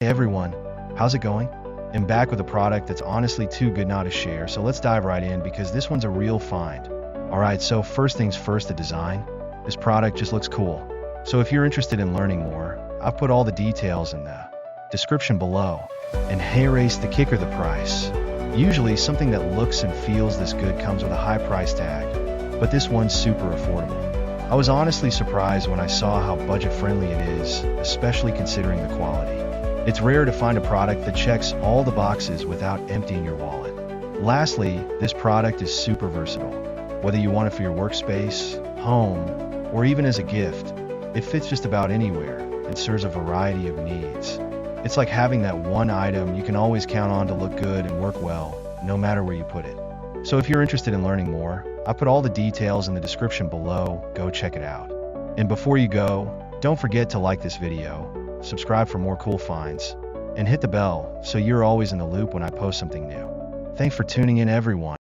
Hey everyone, how's it going? I'm back with a product that's honestly too good not to share, so let's dive right in because this one's a real find. Alright, so first things first, the design. This product just looks cool. So if you're interested in learning more, I've put all the details in the description below. And hey race, the kicker, the price. Usually something that looks and feels this good comes with a high price tag, but this one's super affordable. I was honestly surprised when I saw how budget-friendly it is, especially considering the quality. It's rare to find a product that checks all the boxes without emptying your wallet. Lastly, this product is super versatile. Whether you want it for your workspace, home, or even as a gift, it fits just about anywhere and serves a variety of needs. It's like having that one item you can always count on to look good and work well, no matter where you put it. So if you're interested in learning more, I put all the details in the description below, go check it out. And before you go, don't forget to like this video, subscribe for more cool finds, and hit the bell so you're always in the loop when I post something new. Thanks for tuning in everyone.